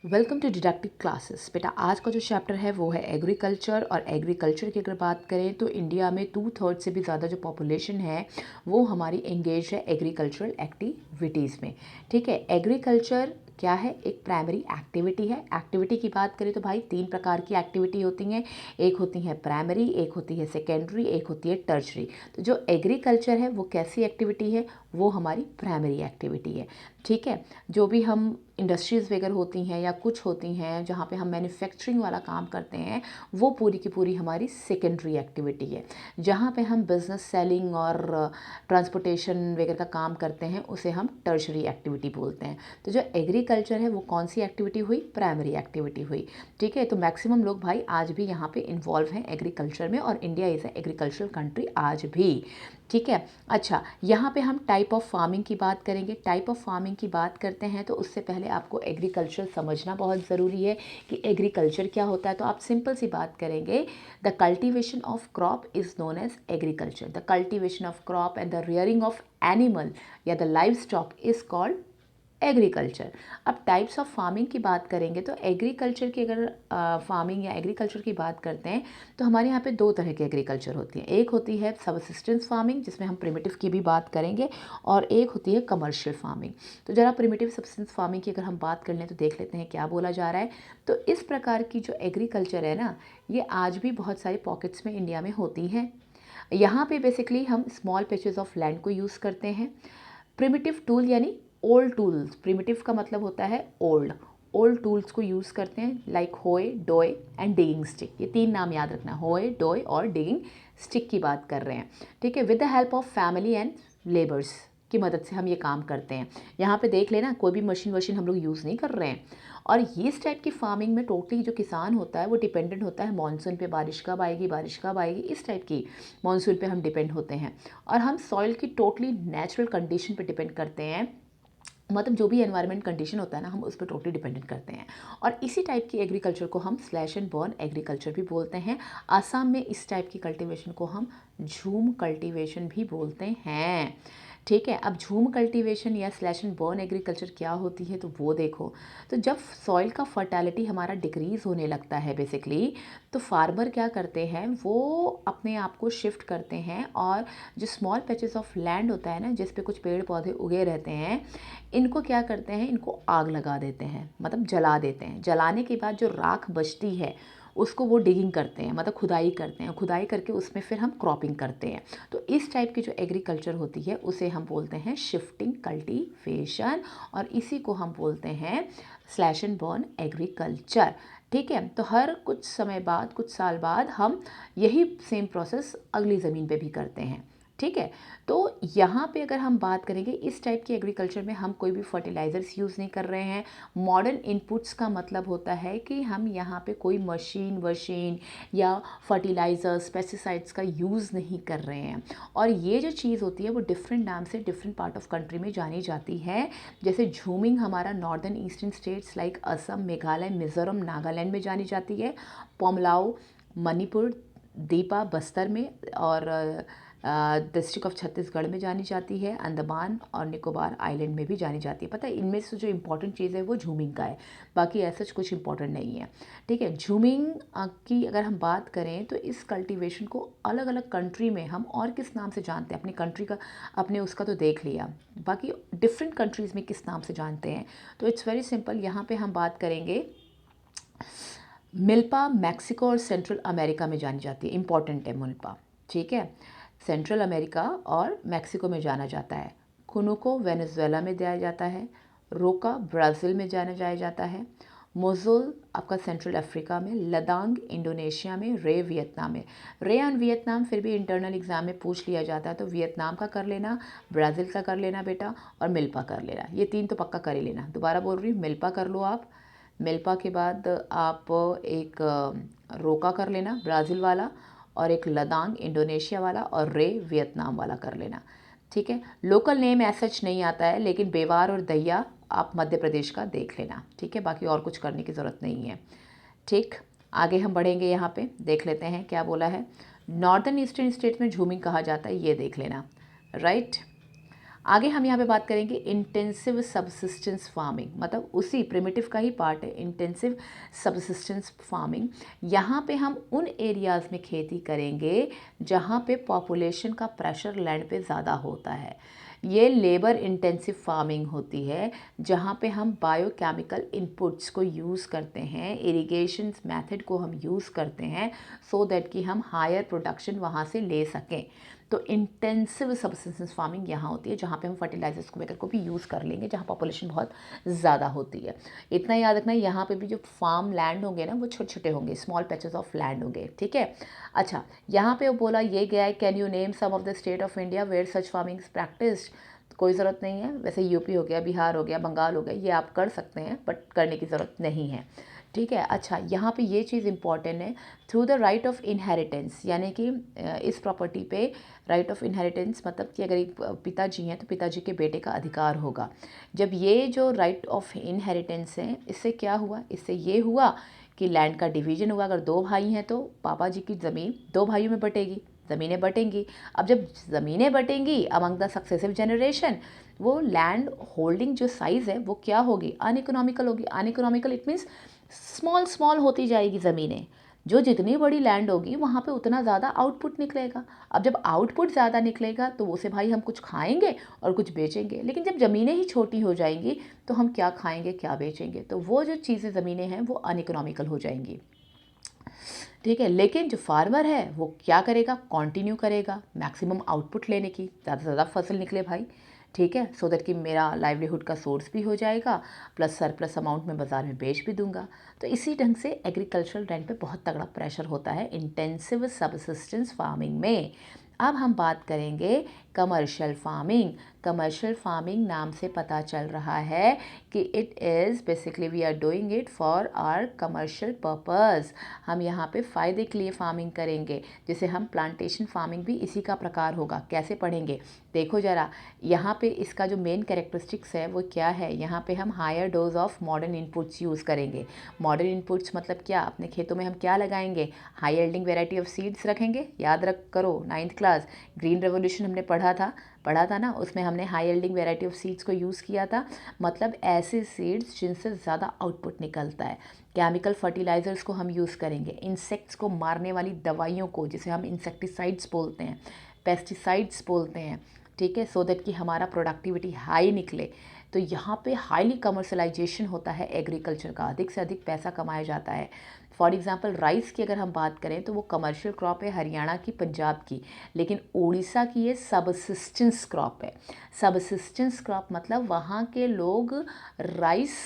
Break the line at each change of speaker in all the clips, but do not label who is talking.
Welcome to deductive classes. बेटा आज का जो चैप्टर है वो है एग्रीकल्चर। और एग्रीकल्चर की अगर बात करें तो इंडिया में 2/3 से भी ज़्यादा जो पॉपुलेशन है वो हमारी एंगेज है एग्रीकल्चरल एक्टिविटीज़ में। ठीक है, एग्रीकल्चर क्या है? एक प्राइमरी एक्टिविटी है। एक्टिविटी की बात करें तो भाई 3 प्रकार की एक्टिविटी होती हैं। एक होती है प्राइमरी, एक होती है सेकेंडरी, एक होती है टर्शरी। तो जो एग्रीकल्चर है वो कैसी एक्टिविटी है? वो हमारी प्राइमरी एक्टिविटी है। ठीक है, जो भी हम इंडस्ट्रीज़ वगैरह होती हैं या कुछ होती हैं जहाँ पे हम मैन्युफैक्चरिंग वाला काम करते हैं, वो पूरी की पूरी हमारी सेकेंडरी एक्टिविटी है। जहाँ पे हम बिज़नेस सेलिंग और ट्रांसपोर्टेशन वगैरह का काम करते हैं उसे हम टर्शरी एक्टिविटी बोलते हैं। तो जो एग्रीकल्चर है वो कौन सी एक्टिविटी हुई? प्राइमरी एक्टिविटी हुई। ठीक है, तो मैक्सिमम लोग भाई आज भी यहाँ पे इन्वॉल्व हैं एग्रीकल्चर में, और India is a agricultural country आज भी। ठीक है, अच्छा यहाँ पे हम टाइप ऑफ फार्मिंग की बात करेंगे। टाइप ऑफ फार्मिंग की बात करते हैं तो उससे पहले आपको एग्रीकल्चर समझना बहुत ज़रूरी है कि एग्रीकल्चर क्या होता है। तो आप सिंपल सी बात करेंगे, the cultivation of crop is known as agriculture. The cultivation of crop and the rearing of animal या the livestock is called agriculture. अब टाइप्स ऑफ फार्मिंग की बात करेंगे तो एग्रीकल्चर की अगर फार्मिंग या एग्रीकल्चर की बात करते हैं तो हमारे यहाँ पे 2 तरह की एग्रीकल्चर होती है। एक होती है सबसिस्टेंस फार्मिंग जिसमें हम प्रिमिटिव की भी बात करेंगे, और एक होती है कमर्शियल फार्मिंग। तो ज़रा प्रिमिटिव सबसिस्टेंस फार्मिंग की अगर हम बात कर लें तो देख लेते हैं क्या बोला जा रहा है। तो इस प्रकार की जो एग्रीकल्चर है ना, ये आज भी बहुत सारे पॉकेट्स में इंडिया में होती हैं। यहाँ पे बेसिकली हम स्मॉल पैचेस ऑफ लैंड को यूज़ करते हैं। प्रिमिटिव टूल यानी ओल्ड टूल्स, प्रिमिटिव का मतलब होता है ओल्ड, ओल्ड टूल्स को यूज़ करते हैं, लाइक होए, डोए एंड डिगिंग स्टिक। ये 3 नाम याद रखना, होए, डोए और डिगिंग स्टिक की बात कर रहे हैं। ठीक है, with the help of family and labours की मदद से हम ये काम करते हैं। यहाँ पे देख लेना, कोई भी मशीन वशीन हम लोग यूज़ नहीं कर रहे हैं। और ये इस टाइप की फार्मिंग में टोटली जो किसान होता है वो डिपेंडेंट होता है मानसून पे, बारिश कब आएगी, बारिश कब आएगी, इस टाइप की मानसून पे हम डिपेंड होते हैं। और हम सॉइल की टोटली नेचुरल कंडीशन पे डिपेंड करते हैं, मतलब जो भी एनवायरनमेंट कंडीशन होता है ना, हम उस पर टोटली डिपेंडेंट करते हैं। और इसी टाइप की एग्रीकल्चर को हम स्लैश एंड बर्न एग्रीकल्चर भी बोलते हैं। आसाम में इस टाइप की कल्टीवेशन को हम झूम कल्टीवेशन भी बोलते हैं। ठीक है, अब झूम कल्टीवेशन या स्लैश एंड बर्न एग्रीकल्चर क्या होती है तो वो देखो। तो जब सॉइल का फर्टिलिटी हमारा डिक्रीज़ होने लगता है बेसिकली, तो फार्मर क्या करते हैं, वो अपने आप को शिफ्ट करते हैं और जो स्मॉल पैचेस ऑफ लैंड होता है ना, जिस पे कुछ पेड़ पौधे उगे रहते हैं, इनको क्या करते हैं, इनको आग लगा देते हैं, मतलब जला देते हैं। जलाने के बाद जो राख बचती है उसको वो डिगिंग करते हैं, मतलब खुदाई करते हैं। खुदाई करके उसमें फिर हम क्रॉपिंग करते हैं। तो इस टाइप की जो एग्रीकल्चर होती है उसे हम बोलते हैं शिफ्टिंग कल्टीवेशन, और इसी को हम बोलते हैं स्लैश एंड बर्न एग्रीकल्चर। ठीक है, तो हर कुछ समय बाद, कुछ साल बाद हम यही सेम प्रोसेस अगली ज़मीन पे भी करते हैं। ठीक है, तो यहाँ पे अगर हम बात करेंगे इस टाइप की एग्रीकल्चर में हम कोई भी फर्टिलाइज़र्स यूज़ नहीं कर रहे हैं। मॉडर्न इनपुट्स का मतलब होता है कि हम यहाँ पे कोई मशीन वशीन या फर्टिलाइज़र्स, पेस्टिसाइड्स का यूज़ नहीं कर रहे हैं। और ये जो चीज़ होती है वो डिफरेंट नाम से डिफरेंट पार्ट ऑफ कंट्री में जानी जाती है। जैसे झूमिंग हमारा northern eastern states like Assam, Meghalaya, Mizoram, Nagaland में जानी जाती है। पोमलाओ मणिपुर, दीपा बस्तर में, और डिस्ट्रिक्ट ऑफ छत्तीसगढ़ में जानी जाती है। अंडमान और निकोबार आइलैंड में भी जानी जाती है। पता है, इनमें से जो इम्पोर्टेंट चीज़ है वो झूमिंग का है, बाकी ऐसा कुछ इम्पोर्टेंट नहीं है। ठीक है, झूमिंग की अगर हम बात करें तो इस कल्टीवेशन को अलग अलग कंट्री में हम और किस नाम से जानते हैं, अपनी कंट्री का, अपने उसका तो देख लिया, बाकी डिफरेंट कंट्रीज़ में किस नाम से जानते हैं। तो इट्स वेरी सिंपल, यहाँ पे हम बात करेंगे मिल्पा मैक्सिको और सेंट्रल अमेरिका में जानी जाती है। इम्पॉर्टेंट है मिल्पा। ठीक है, सेंट्रल अमेरिका और मैक्सिको में जाना जाता है। कुनुको वेनेजुएला में दिया जाता है। रोका ब्राज़ील में जाया जाता है। मोजुल आपका सेंट्रल अफ्रीका में। लदांग इंडोनेशिया में। रे वियतनाम में। रे एंड वियतनाम फिर भी इंटरनल एग्जाम में पूछ लिया जाता है, तो वियतनाम का कर लेना, ब्राज़ील का कर लेना बेटा, और मिल्पा कर लेना। ये 3 तो पक्का कर ही लेना। दोबारा बोल रही हूँ, मिल्पा कर लो आप। मिल्पा के बाद आप एक रोका कर लेना ब्राज़ील वाला, और एक लदांग इंडोनेशिया वाला, और रे वियतनाम वाला कर लेना। ठीक है, लोकल नेम ऐसा सच नहीं आता है, लेकिन बेवार और दैया आप मध्य प्रदेश का देख लेना। ठीक है, बाकी और कुछ करने की ज़रूरत नहीं है। ठीक, आगे हम बढ़ेंगे, यहाँ पे देख लेते हैं क्या बोला है। नॉर्दर्न ईस्टर्न स्टेट में झूमिंग कहा जाता है, ये देख लेना। राइट, आगे हम यहाँ पे बात करेंगे इंटेंसिव सबसिस्टेंस फार्मिंग, मतलब उसी प्रिमिटिव का ही पार्ट है इंटेंसिव सबसिस्टेंस फार्मिंग। यहाँ पे हम उन एरियाज़ में खेती करेंगे जहाँ पे पॉपुलेशन का प्रेशर लैंड पे ज़्यादा होता है। ये लेबर इंटेंसिव फार्मिंग होती है जहाँ पे हम बायोकेमिकल इनपुट्स को यूज़ करते हैं, इरिगेशन मेथड को हम यूज़ करते हैं सो दैट कि हम हायर प्रोडक्शन वहाँ से ले सकें। तो इंटेंसिव सबसिस्टेंस फार्मिंग यहाँ होती है जहाँ पे हम फर्टिलाइजर्स को वगैरह को भी यूज़ कर लेंगे जहाँ पॉपुलेशन बहुत ज़्यादा होती है। इतना याद रखना, यहाँ पे भी जो फार्म लैंड होंगे ना वो छोटे छोटे होंगे, स्मॉल पैचेस ऑफ लैंड होंगे, ठीक है। अच्छा, यहाँ पे बोला ये गया है, can you name some of the state of India where such farming is practised. कोई ज़रूरत नहीं है, वैसे यूपी हो गया, बिहार हो गया, बंगाल हो गया, ये आप कर सकते हैं बट करने की ज़रूरत नहीं है, ठीक है। अच्छा, यहाँ पे ये चीज़ इंपॉर्टेंट है, through the right of inheritance, यानी कि इस प्रॉपर्टी पे राइट ऑफ इनहेरिटेंस मतलब कि अगर एक पिताजी हैं तो पिताजी के बेटे का अधिकार होगा। जब ये जो राइट ऑफ इनहेरिटेंस है, इससे क्या हुआ, इससे ये हुआ कि लैंड का डिवीजन हुआ। अगर दो भाई हैं तो पापा जी की ज़मीन दो भाइयों में बटेगी, ज़मीनें बटेंगी। अब जब ज़मीनें बटेंगी अमंग द सक्सेसिव जनरेशन, वो लैंड होल्डिंग जो साइज़ है वो क्या होगी, अनइकोनॉमिकल होगी। Uneconomical it means small small होती जाएगी ज़मीनें। जो जितनी बड़ी लैंड होगी वहाँ पे उतना ज़्यादा आउटपुट निकलेगा। अब जब आउटपुट ज़्यादा निकलेगा तो वो से भाई हम कुछ खाएंगे और कुछ बेचेंगे, लेकिन जब ज़मीनें ही छोटी हो जाएंगी तो हम क्या खाएंगे क्या बेचेंगे, तो वो जो चीज़ें ज़मीनें हैं वो अनइकोनॉमिकल हो जाएंगी, ठीक है। लेकिन जो फार्मर है वो क्या करेगा, कंटिन्यू करेगा मैक्सिमम आउटपुट लेने की, ज़्यादा से ज़्यादा फसल निकले भाई, ठीक है, सो दैट कि मेरा लाइवलीहुड का सोर्स भी हो जाएगा, प्लस सरप्लस अमाउंट में बाज़ार में बेच भी दूंगा। तो इसी ढंग से एग्रीकल्चरल लैंड पे बहुत तगड़ा प्रेशर होता है इंटेंसिव सबसिस्टेंस फार्मिंग में। अब हम बात करेंगे कमर्शियल फार्मिंग। कमर्शियल फार्मिंग नाम से पता चल रहा है कि it is basically we are doing it for our commercial purpose. हम यहाँ पे फ़ायदे के लिए फार्मिंग करेंगे, जैसे हम प्लांटेशन फार्मिंग भी इसी का प्रकार होगा। कैसे पढ़ेंगे, देखो ज़रा, यहाँ पे इसका जो मेन कैरेक्टरिस्टिक्स है वो क्या है, यहाँ पे हम higher dose of modern inputs use करेंगे। मॉडर्न इनपुट्स मतलब क्या, अपने खेतों में हम क्या लगाएंगे, high yielding variety of seeds रखेंगे। याद रख करो 9th क्लास ग्रीन रेवोल्यूशन हमने पढ़ा था ना, उसमें हमने high yielding variety of seeds को यूज़ किया था। मतलब ऐसे सीड्स जिनसे ज़्यादा आउटपुट निकलता है। केमिकल फर्टिलाइज़र्स को हम यूज़ करेंगे, इंसेक्ट्स को मारने वाली दवाइयों को जिसे हम इंसेक्टिसाइड्स बोलते हैं, पेस्टिसाइड्स बोलते हैं, ठीक है, सो दैट कि हमारा प्रोडक्टिविटी हाई निकले। तो यहाँ पे हाईली कमर्शलाइजेशन होता है एग्रीकल्चर का, अधिक से अधिक पैसा कमाया जाता है। फॉर एग्जांपल राइस की अगर हम बात करें तो वो कमर्शियल क्रॉप है हरियाणा की, पंजाब की, लेकिन उड़ीसा की ये सबसिस्टेंस क्रॉप है। सबसिस्टेंस क्रॉप मतलब वहाँ के लोग राइस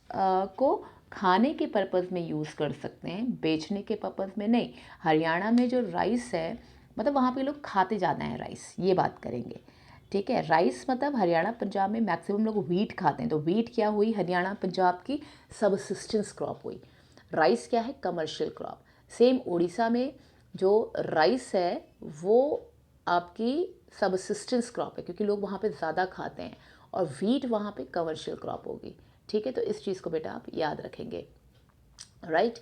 को खाने के पर्पज़ में यूज़ कर सकते हैं, बेचने के पर्पज़ में नहीं। हरियाणा में जो राइस है मतलब वहाँ पे लोग खाते ज़्यादा हैं राइस, ये बात करेंगे, ठीक है। राइस मतलब हरियाणा पंजाब में मैक्सिमम लोग व्हीट खाते हैं, तो व्हीट क्या हुई, हरियाणा पंजाब की सबसिस्टेंस क्रॉप हुई। राइस क्या है, कमर्शियल क्रॉप। सेम उड़ीसा में जो राइस है वो आपकी सबसिस्टेंस क्रॉप है क्योंकि लोग वहाँ पे ज़्यादा खाते हैं, और व्हीट वहाँ पे कमर्शियल क्रॉप होगी, ठीक है। तो इस चीज़ को बेटा आप याद रखेंगे, राइट।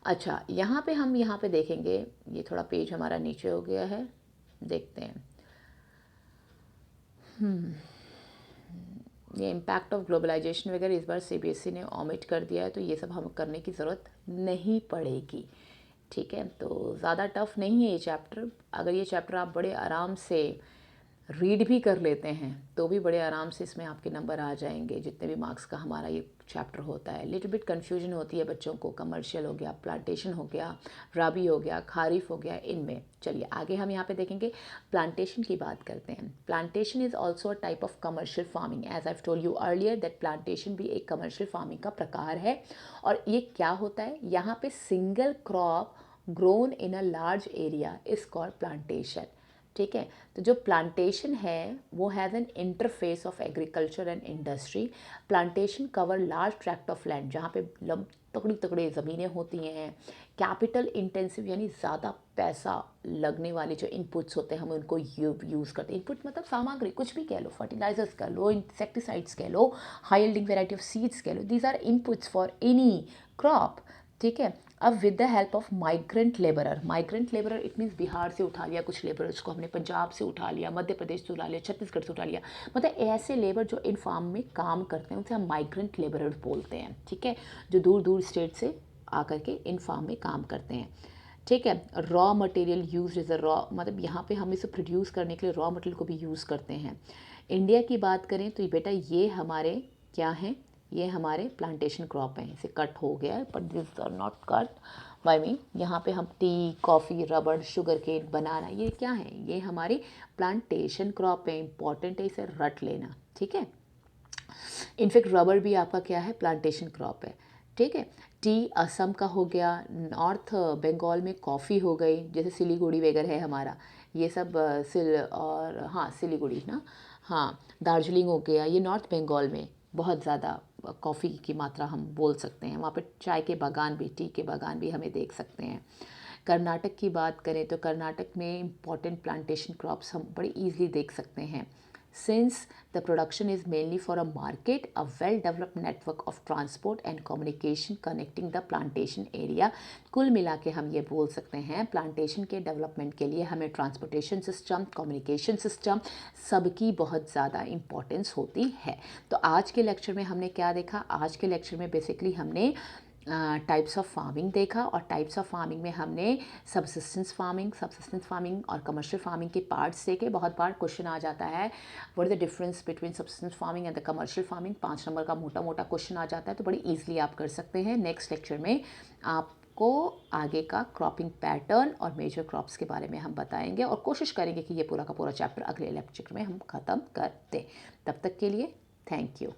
अच्छा, यहाँ पे हम यहाँ पे देखेंगे, ये थोड़ा पेज हमारा नीचे हो गया है, देखते हैं। ये इम्पैक्ट ऑफ ग्लोबलाइजेशन वगैरह इस बार सीबीएसई ने ऑमिट कर दिया है, तो ये सब हमें करने की ज़रूरत नहीं पड़ेगी, ठीक है। तो ज़्यादा टफ नहीं है ये चैप्टर। अगर ये चैप्टर आप बड़े आराम से रीड भी कर लेते हैं तो भी बड़े आराम से इसमें आपके नंबर आ जाएंगे, जितने भी मार्क्स का हमारा ये चैप्टर होता है। लिटिल बिट कन्फ्यूजन होती है बच्चों को, कमर्शियल हो गया, प्लांटेशन हो गया, राबी हो गया, खारिफ हो गया, इनमें। चलिए आगे हम यहाँ पे देखेंगे, प्लांटेशन की बात करते हैं। Plantation is also a type of commercial farming, as I told you earlier that plantation भी एक कमर्शियल फार्मिंग का प्रकार है। और ये क्या होता है, यहाँ पे single crop grown in a large area is called plantation, ठीक है। तो जो प्लांटेशन है वो has an interface of agriculture and industry. Plantation cover large tract of land जहाँ पे तगड़ी तगड़ी ज़मीनें होती हैं। कैपिटल इंटेंसिव यानी ज़्यादा पैसा लगने वाले जो इनपुट्स होते हैं हम उनको यूज़ करते हैं। इनपुट मतलब सामग्री, कुछ भी कह लो, फर्टिलाइजर्स कह लो, इंसेक्टिसाइड्स कह लो, high yielding variety of seeds कह लो, these are inputs for any crop. ठीक है। अब with the help of migrant labourer it means Bihar से उठा लिया कुछ लेबरर्स को हमने, पंजाब से उठा लिया, मध्य प्रदेश से उठा लिया, छत्तीसगढ़ से उठा लिया, मतलब ऐसे लेबर जो इन फार्म में काम करते हैं उनसे हम माइग्रेंट लेबरर बोलते हैं। ठीक है, जो दूर दूर स्टेट से आकर के इन फार्म में काम करते हैं। ठीक है, raw material use is a raw, मतलब यहाँ पे हम इसे प्रोड्यूस करने के लिए रॉ मटेरियल को भी यूज़ करते हैं। इंडिया की बात करें तो बेटा ये हमारे क्या हैं, ये हमारे प्लांटेशन क्रॉप हैं। इसे कट हो गया है but this are not cut by me. यहाँ पे हम टी, कॉफ़ी, रबड़, शुगर केन, बनाना, ये क्या है, ये हमारी प्लांटेशन क्रॉप है। इंपॉर्टेंट है, इसे रट लेना। ठीक है, इनफैक्ट रबड़ भी आपका क्या है, प्लांटेशन क्रॉप है। ठीक है, टी असम का हो गया, नॉर्थ बंगाल में कॉफ़ी हो गई, जैसे सिलीगुड़ी वगैरह है हमारा, ये सब सिलीगुड़ी ना, हाँ दार्जिलिंग हो गया, ये नॉर्थ बंगाल में बहुत ज़्यादा कॉफ़ी की मात्रा हम बोल सकते हैं। वहाँ पे चाय के बागान भी, टी के बागान भी हमें देख सकते हैं। कर्नाटक की बात करें तो कर्नाटक में इम्पॉर्टेंट प्लांटेशन क्रॉप्स हम बड़ी ईजिली देख सकते हैं। Since the production is mainly for a market, a well-developed network of transport and communication connecting the plantation area, कुल मिला के हम ये बोल सकते हैं प्लांटेशन के डेवलपमेंट के लिए हमें ट्रांसपोर्टेशन सिस्टम, कम्युनिकेशन सिस्टम सबकी बहुत ज़्यादा इम्पोर्टेंस होती है। तो आज के लेक्चर में हमने क्या देखा, आज के लेक्चर में बेसिकली हमने टाइप्स ऑफ फार्मिंग देखा, और टाइप्स ऑफ फार्मिंग में हमने सबसिस्टेंस फार्मिंग और कमर्शियल फार्मिंग के पार्ट्स देखे। बहुत बार क्वेश्चन आ जाता है what is the difference between subsistence farming and the commercial farming, 5 number का मोटा मोटा क्वेश्चन आ जाता है, तो बड़ी ईजिली आप कर सकते हैं। नेक्स्ट लेक्चर में आपको आगे का क्रॉपिंग पैटर्न और मेजर क्रॉप्स के बारे में हम बताएंगे, और कोशिश करेंगे कि ये पूरा का पूरा चैप्टर अगले लेक्चर में हम ख़त्म कर दें। तब तक के लिए थैंक यू।